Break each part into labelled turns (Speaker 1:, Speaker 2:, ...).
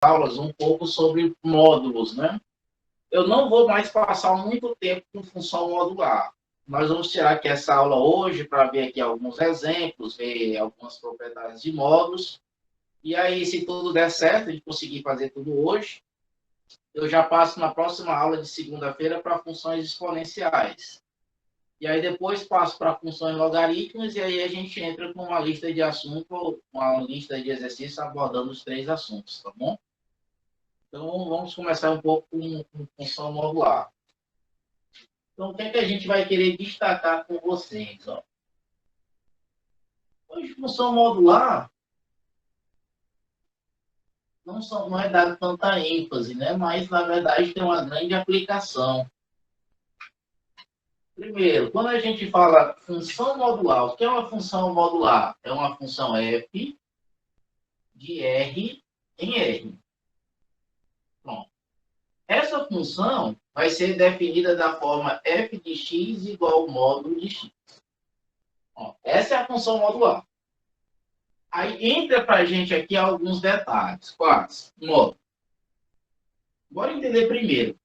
Speaker 1: aulas um pouco sobre módulos, né? Eu não vou mais passar muito tempo com função modular. Nós vamos tirar aqui essa aula hoje para ver aqui alguns exemplos, ver algumas propriedades de módulos. E aí, se tudo der certo, a gente conseguir fazer tudo hoje, eu já passo na próxima aula de segunda-feira para funções exponenciais. E aí depois passo para funções logarítmicas e aí a gente entra com uma lista de assuntos, uma lista de exercícios abordando os 3 assuntos, tá bom? Então, vamos começar um pouco com função modular. Então, o que é que a gente vai querer destacar com vocês? Ó? Hoje, função modular não é dado tanta ênfase, né? Mas, na verdade, tem uma grande aplicação. Primeiro, quando a gente fala função modular, o que é uma função modular? É uma função f de R em R. Pronto. Essa função vai ser definida da forma f de x igual ao módulo de x. Ó, essa é a função modular. Aí entra para a gente aqui alguns detalhes. Quais? Módulo. Bora entender primeiro.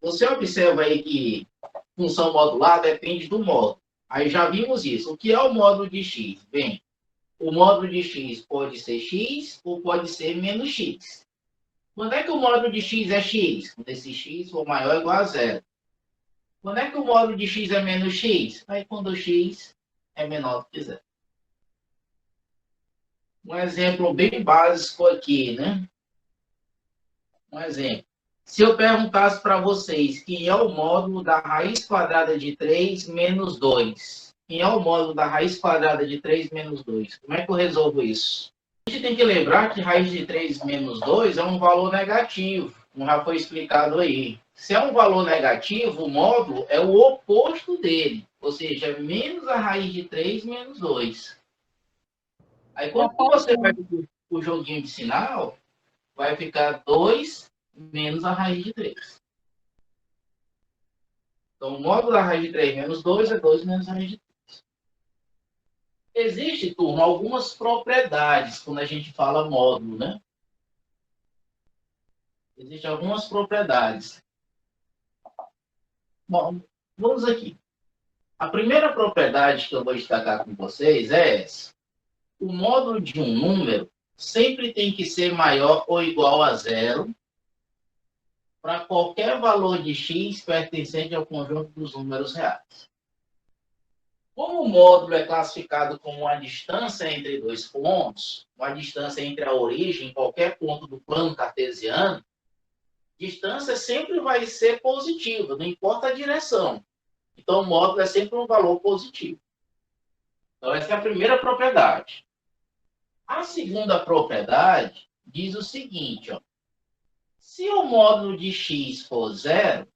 Speaker 1: Você observa aí que função modular depende do módulo. Aí já vimos isso. O que é o módulo de x? Bem, o módulo de x pode ser x ou pode ser menos x. Quando é que o módulo de x é x? Quando esse x for maior ou igual a zero. Quando é que o módulo de x é menos x? Aí quando o x é menor do que zero. Um exemplo bem básico aqui, né? Um exemplo. Se eu perguntasse para vocês quem é o módulo da raiz quadrada de 3 menos 2? Quem é o módulo da raiz quadrada de 3 menos 2? Como é que eu resolvo isso? A gente tem que lembrar que raiz de 3 menos 2 é um valor negativo, como já foi explicado aí. Se é um valor negativo, o módulo é o oposto dele, ou seja, menos a raiz de 3 menos 2. Aí quando você vai para o joguinho de sinal, vai ficar 2 menos a raiz de 3. Então, o módulo da raiz de 3 menos 2 é 2 menos a raiz de 3. Existe, turma, algumas propriedades quando a gente fala módulo, né? Existem algumas propriedades. Bom, vamos aqui. A primeira propriedade que eu vou destacar com vocês é essa. O módulo de um número sempre tem que ser maior ou igual a zero para qualquer valor de x pertencente ao conjunto dos números reais. Como o módulo é classificado como uma distância entre dois pontos, uma distância entre a origem e qualquer ponto do plano cartesiano, distância sempre vai ser positiva, não importa a direção. Então, o módulo é sempre um valor positivo. Então, essa é a primeira propriedade. A segunda propriedade diz o seguinte, ó, se o módulo de x for zero,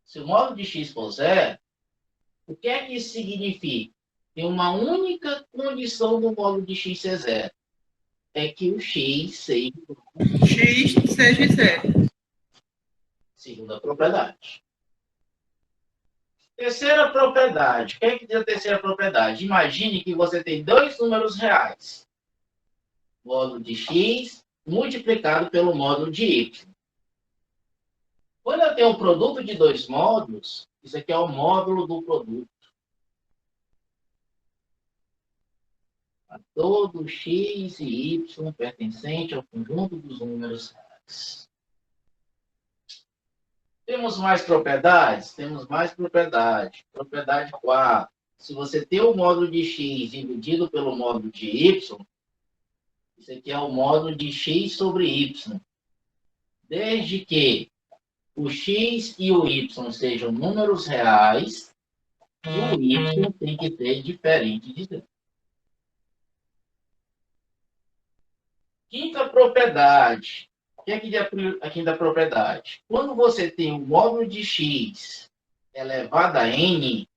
Speaker 1: se o módulo de x for zero, o que é que isso significa? Tem uma única condição do módulo de x ser zero. É que o x seja zero. Segunda propriedade. Terceira propriedade. O que é que diz a terceira propriedade? Imagine que você tem dois números reais. Módulo de x multiplicado pelo módulo de y. Quando eu tenho um produto de dois módulos, isso aqui é o módulo do produto. Todo x e y pertencente ao conjunto dos números reais. Temos mais propriedades? Temos mais propriedade. Propriedade 4. Se você tem o módulo de x dividido pelo módulo de y, isso aqui é o módulo de x sobre y. Desde que o x e o y sejam números reais, e o y tem que ser diferente de 0. Quinta propriedade. O que é a quinta propriedade? Quando você tem o módulo de x elevado a n,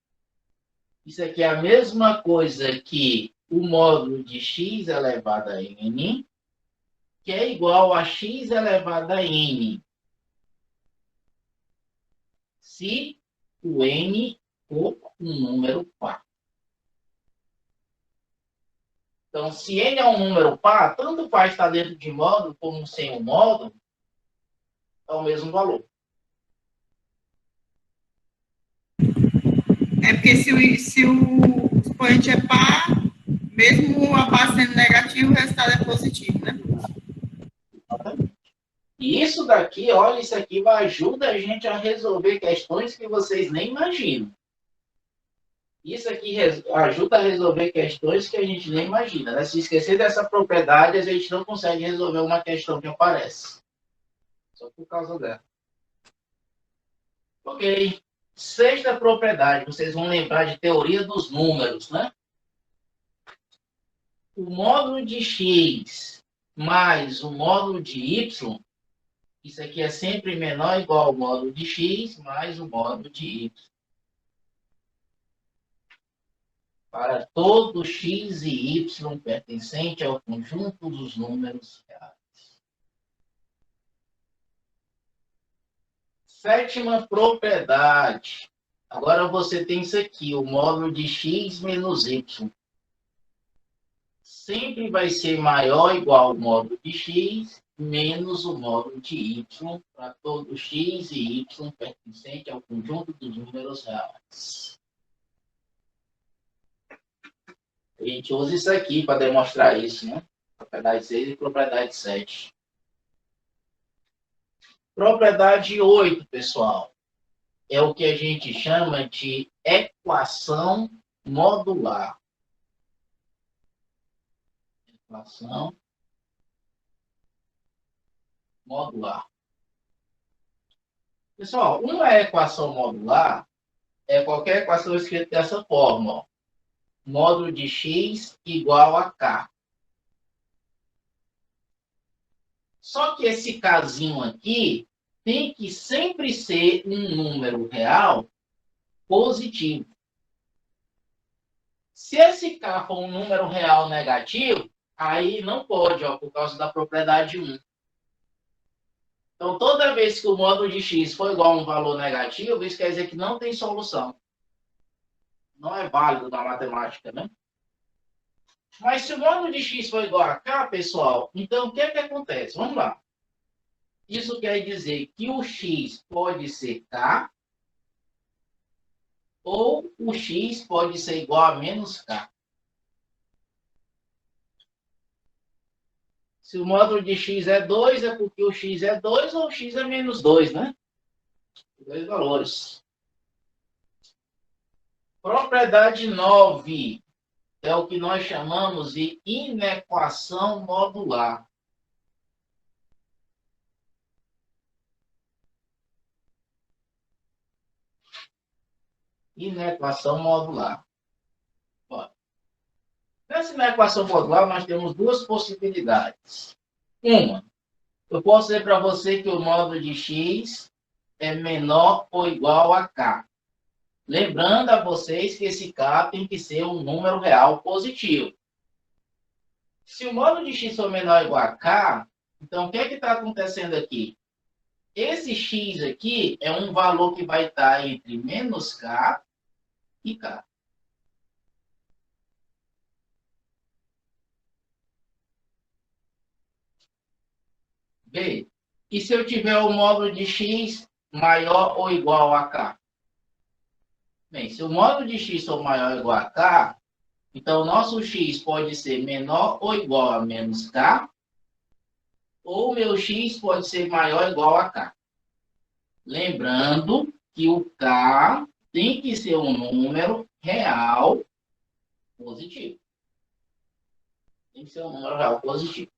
Speaker 1: isso aqui é a mesma coisa que o módulo de x elevado a n, que é igual a x elevado a n, se o n for um número par. Então, se n é um número par, tanto faz estar dentro de módulo como sem o módulo, é o mesmo valor.
Speaker 2: É porque se o expoente é par, mesmo a par sendo negativo, o resultado é positivo, né?
Speaker 1: E isso daqui, olha, isso aqui vai ajudar a gente a resolver questões que vocês nem imaginam. Isso aqui ajuda a resolver questões que a gente nem imagina, né? Se esquecer dessa propriedade, a gente não consegue resolver uma questão que aparece. Só por causa dela. Ok. Sexta propriedade, vocês vão lembrar de teoria dos números, né? O módulo de x mais o módulo de y, isso aqui é sempre menor ou igual ao módulo de x mais o módulo de y. Para todo x e y pertencente ao conjunto dos números reais. Sétima propriedade. Agora você tem isso aqui, o módulo de x menos y. Sempre vai ser maior ou igual ao módulo de x menos o módulo de y para todo x e y pertencente ao conjunto dos números reais. A gente usa isso aqui para demonstrar isso, né? Propriedade 6 e propriedade 7. Propriedade 8, pessoal, é o que a gente chama de equação modular. Equação modular. Pessoal, uma equação modular é qualquer equação escrita dessa forma, ó. Módulo de x igual a k. Só que esse casinho aqui tem que sempre ser um número real positivo. Se esse k for um número real negativo, aí não pode, ó, por causa da propriedade 1. Então, toda vez que o módulo de x for igual a um valor negativo, isso quer dizer que não tem solução. Não é válido na matemática, né? Mas se o módulo de x for igual a k, pessoal, então o que é que acontece? Vamos lá. Isso quer dizer que o x pode ser k, ou o x pode ser igual a menos k. Se o módulo de x é 2, é porque o x é 2 ou o x é menos 2, né? Dois valores. Propriedade 9 é o que nós chamamos de inequação modular. Inequação modular. Ó, nessa inequação modular, nós temos duas possibilidades. Uma, eu posso dizer para você que o módulo de x é menor ou igual a k. Lembrando a vocês que esse k tem que ser um número real positivo. Se o módulo de x for menor ou igual a k, então o que é que está acontecendo aqui? Esse x aqui é um valor que vai estar entre menos k e k. B. E se eu tiver o módulo de x maior ou igual a k? Bem, se o módulo de x for maior ou igual a k, então o nosso x pode ser menor ou igual a menos k, ou o meu x pode ser maior ou igual a k. Lembrando que o k tem que ser um número real positivo. Tem que ser um número real positivo.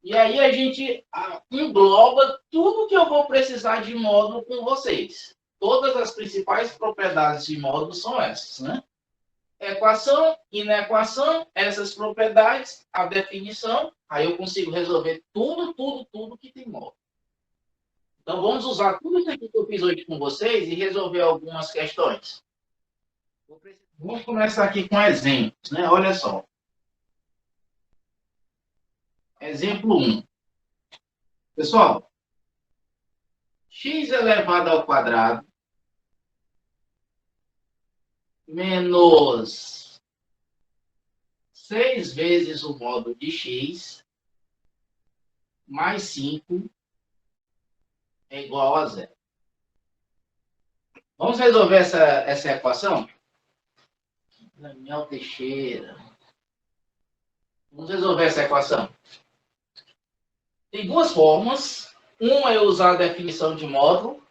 Speaker 1: E aí a gente engloba tudo que eu vou precisar de módulo com vocês. Todas as principais propriedades de módulo são essas, né? Equação, inequação, essas propriedades, a definição, aí eu consigo resolver tudo que tem módulo. Então vamos usar tudo isso aqui que eu fiz hoje com vocês e resolver algumas questões. Vamos começar aqui com exemplos, né? Olha só. Exemplo 1. Pessoal, x elevado ao quadrado menos 6 vezes o módulo de x mais 5 é igual a zero. Vamos resolver essa equação? Daniel Teixeira. Vamos resolver essa equação. Tem duas formas. Uma é usar a definição de módulo.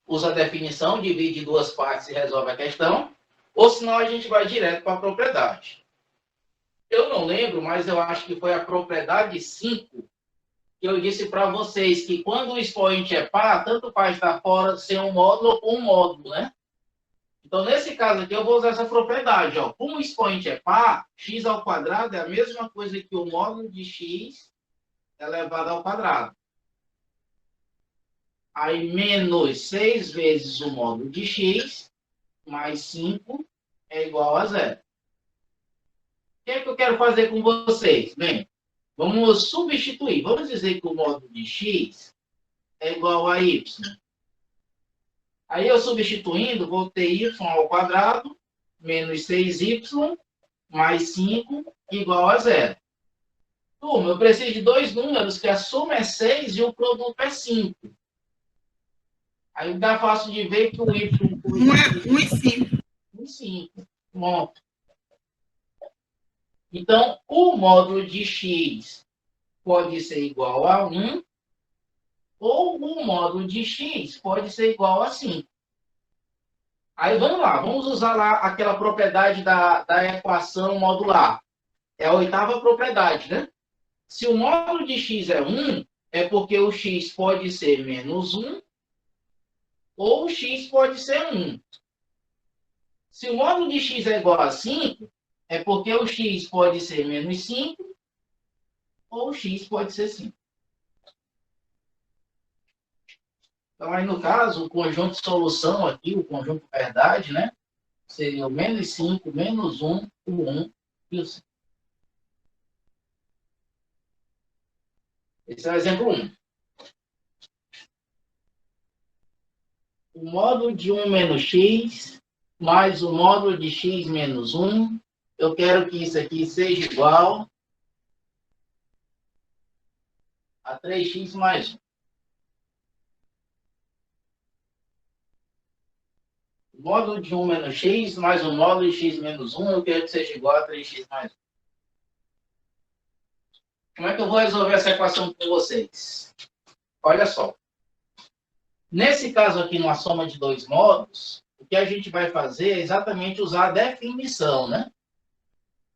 Speaker 1: Usa a definição, divide em duas partes e resolve a questão. Ou senão a gente vai direto para a propriedade. Eu não lembro, mas eu acho que foi a propriedade 5 que eu disse para vocês que quando o expoente é par, tanto faz estar fora sem um módulo ou com um módulo, né? Então, nesse caso aqui, eu vou usar essa propriedade. Ó. Como o expoente é par, x ao quadrado é a mesma coisa que o módulo de x elevado ao quadrado. Aí, menos 6 vezes o módulo de x, mais 5, é igual a zero. O que é que eu quero fazer com vocês? Bem, vamos substituir. Vamos dizer que o módulo de x é igual a y. Aí, eu substituindo, vou ter y ao quadrado, menos 6y, mais 5, igual a zero. Turma, eu preciso de dois números que a soma é 6 e o produto é 5. Aí dá fácil de ver que o y...
Speaker 2: 1 é 1 e 5.
Speaker 1: 1 e 5. Bom. Então, o módulo de x pode ser igual a 1, ou o módulo de x pode ser igual a 5. Aí vamos lá, vamos usar lá aquela propriedade da equação modular. É a oitava propriedade, né? Se o módulo de x é 1, é porque o x pode ser menos 1, ou o x pode ser 1. Se o módulo de x é igual a 5, é porque o x pode ser menos 5, ou o x pode ser 5. Então, aí no caso, o conjunto de solução aqui, o conjunto de verdade, né? Seria o menos 5, menos 1, o 1 e o 5. Esse é o exemplo 1. O módulo de 1 menos x, mais o módulo de x menos 1. Eu quero que isso aqui seja igual a 3x mais 1. O módulo de 1 menos x, mais o módulo de x menos 1, eu quero que seja igual a 3x mais 1. Como é que eu vou resolver essa equação com vocês? Olha só. Nesse caso aqui, numa soma de dois módulos, o que a gente vai fazer é exatamente usar a definição, né?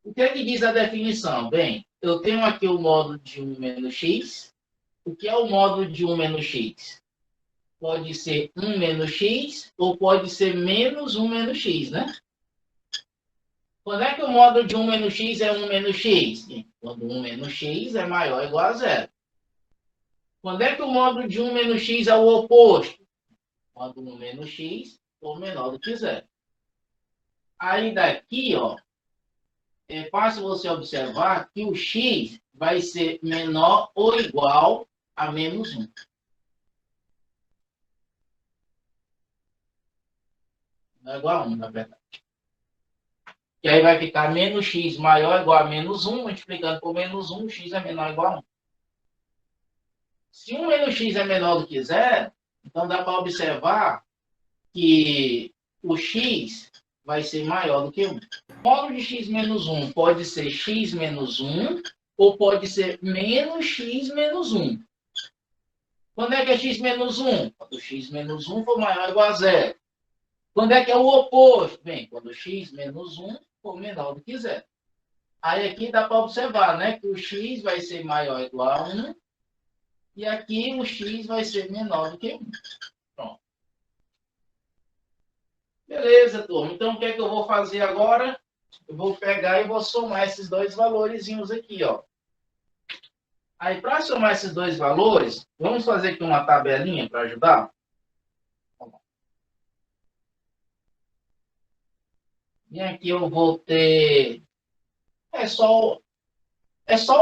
Speaker 1: O que é que diz a definição? Bem, eu tenho aqui o módulo de 1 menos x. O que é o módulo de 1 menos x? Pode ser 1 menos x ou pode ser menos 1 menos x, né? Quando é que o módulo de 1 menos x é 1 menos x? Quando 1 menos x é maior ou igual a zero. Quando é que o módulo de 1 menos x é o oposto? Quando 1 menos x for menor do que zero. Aí daqui, ó, é fácil você observar que o x vai ser menor ou igual a menos 1. Não é igual a 1, na verdade. E aí vai ficar menos x maior ou igual a menos 1, multiplicando por menos 1, x é menor ou igual a 1. Se 1 menos x é menor do que zero, então dá para observar que o x vai ser maior do que 1. O módulo de x menos 1 pode ser x menos 1 ou pode ser menos x menos 1. Quando é que é x menos 1? Quando x menos 1 for maior ou igual a zero. Quando é que é o oposto? Bem, quando x menos 1 for menor do que zero. Aí aqui dá para observar, né, que o x vai ser maior ou igual a 1 e aqui o x vai ser menor do que 1. Pronto. Beleza, turma. Então, o que é que eu vou fazer agora? Eu vou pegar e vou somar esses dois valorzinhos aqui, ó. Aí, para somar esses dois valores, vamos fazer aqui uma tabelinha para ajudar? E aqui eu vou ter... É só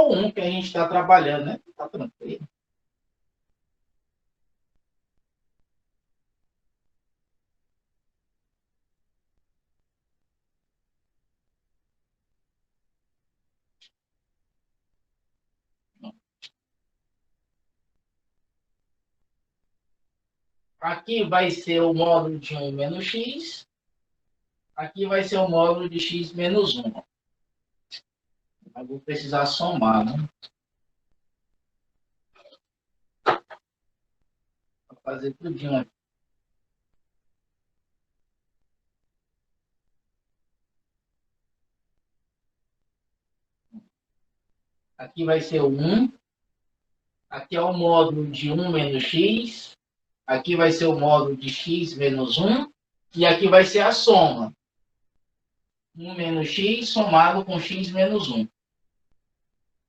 Speaker 1: o 1 que a gente está trabalhando, né? Tá tranquilo. Aqui vai ser o módulo de 1 menos x. Aqui vai ser o módulo de x menos 1. Eu vou precisar somar, né? Vou fazer tudinho aqui. Aqui vai ser o 1. Aqui é o módulo de 1 menos x. Aqui vai ser o módulo de x menos 1. E aqui vai ser a soma. 1 menos x somado com x menos 1.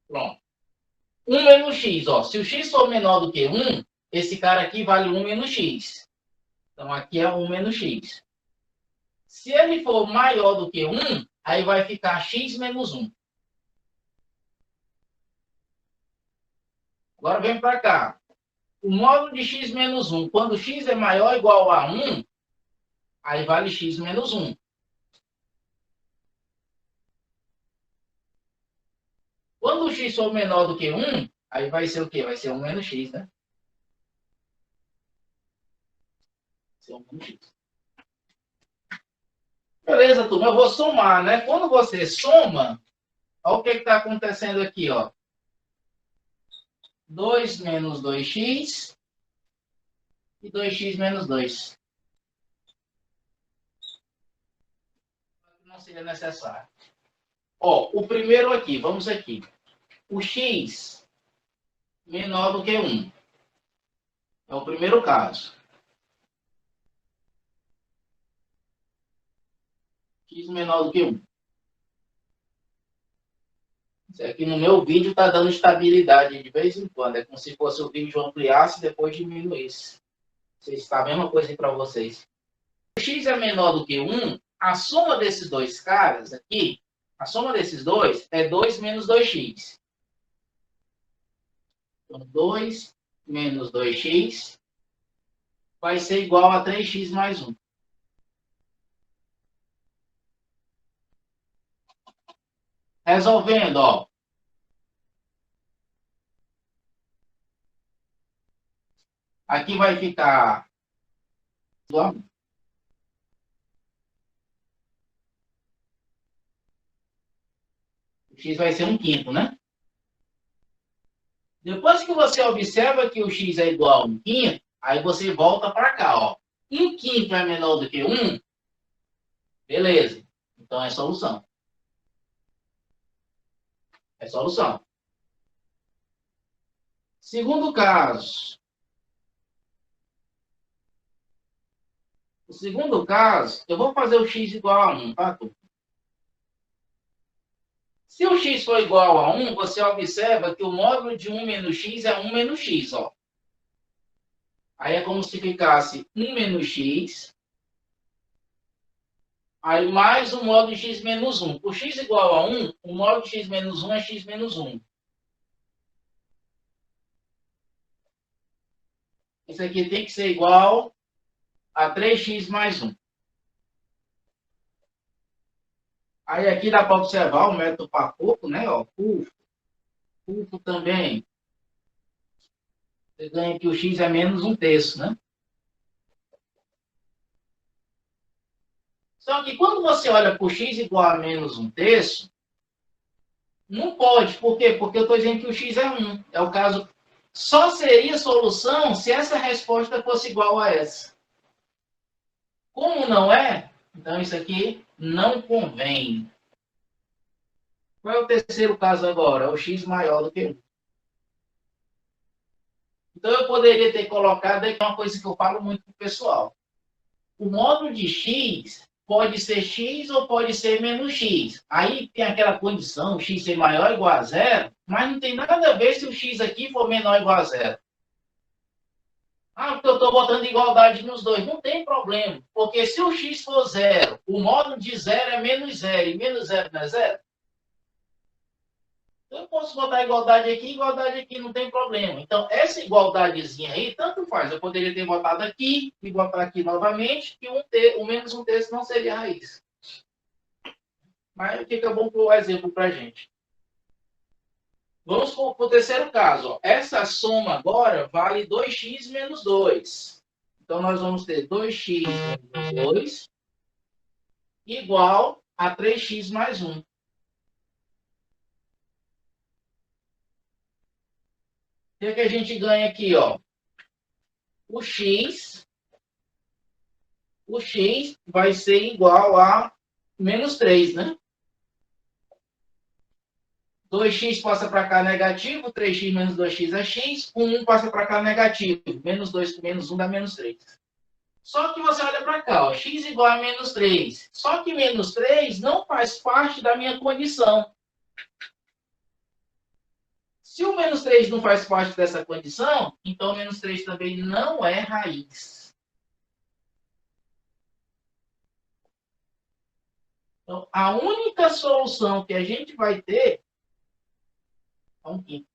Speaker 1: Pronto. 1 menos x, ó. Se o x for menor do que 1, esse cara aqui vale 1 menos x. Então, aqui é 1 menos x. Se ele for maior do que 1, aí vai ficar x menos 1. Agora vem para cá. O módulo de x menos 1, quando x é maior ou igual a 1, aí vale x menos 1. Quando o x for menor do que 1, aí vai ser o quê? Vai ser 1 menos x, né? Vai ser 1 menos x. Beleza, turma, eu vou somar, né? Quando você soma, olha o que está acontecendo aqui, ó. 2 menos 2x e 2x menos 2. Não seria necessário. Ó, o primeiro aqui, vamos aqui. O x menor do que 1. É o primeiro caso. X menor do que 1. Isso aqui no meu vídeo está dando estabilidade de vez em quando. É como se fosse o vídeo ampliasse e depois diminuísse. Vocês está a mesma coisa aí para vocês. O x é menor do que 1, a soma desses dois caras aqui, a soma desses dois é 2 menos 2x. Então, 2 menos 2x vai ser igual a 3x mais 1. Resolvendo, ó. Aqui vai ficar... O x vai ser 1/5, né? Depois que você observa que o x é igual a 1/5, aí você volta para cá, ó. 1/5 é menor do que 1? Beleza. Então é solução. É solução. Segundo caso. O segundo caso, eu vou fazer o x igual a 1, tá, turma? Se o x for igual a 1, você observa que o módulo de 1 menos x é 1 menos x, ó. Aí é como se ficasse 1 menos x, aí mais o módulo de x menos 1. Por x igual a 1, o módulo de x menos 1 é x menos 1. Isso aqui tem que ser igual a 3x mais 1. Aí aqui dá para observar o método Pacoco, né? Ó, Pufo também. Você ganha que o x é menos 1/3, né? Só que quando você olha para o x igual a menos 1/3, não pode. Por quê? Porque eu estou dizendo que o x é 1. É o caso... Só seria solução se essa resposta fosse igual a essa. Como não é, então isso aqui não convém. Qual é o terceiro caso agora? O x maior do que 1. Então eu poderia ter colocado aqui uma coisa que eu falo muito para o pessoal. O módulo de x pode ser x ou pode ser menos x. Aí tem aquela condição, x ser maior ou igual a 0, mas não tem nada a ver se o x aqui for menor ou igual a 0. Ah, porque eu estou botando igualdade nos dois. Não tem problema. Porque se o x for 0, o módulo de 0 é menos 0. E menos 0 não é 0? Eu posso botar igualdade aqui, não tem problema. Então, essa igualdadezinha aí, tanto faz. Eu poderia ter botado aqui e botar aqui novamente, que o menos 1/3 não seria raiz. Mas fica bom para o exemplo para a gente. Vamos para o terceiro caso. Ó. Essa soma agora vale 2x menos 2. Então, nós vamos ter 2x menos 2 igual a 3x mais 1. O que é que a gente ganha aqui, ó? O x vai ser igual a menos 3, né? 2x passa para cá negativo, 3x menos 2x é x, 1 passa para cá negativo, menos 2 com menos 1 dá menos 3. Só que você olha para cá, ó, x igual a menos 3. Só que menos 3 não faz parte da minha condição. Se o menos 3 não faz parte dessa condição, então o menos 3 também não é raiz. Então, a única solução que a gente vai ter é 1/5.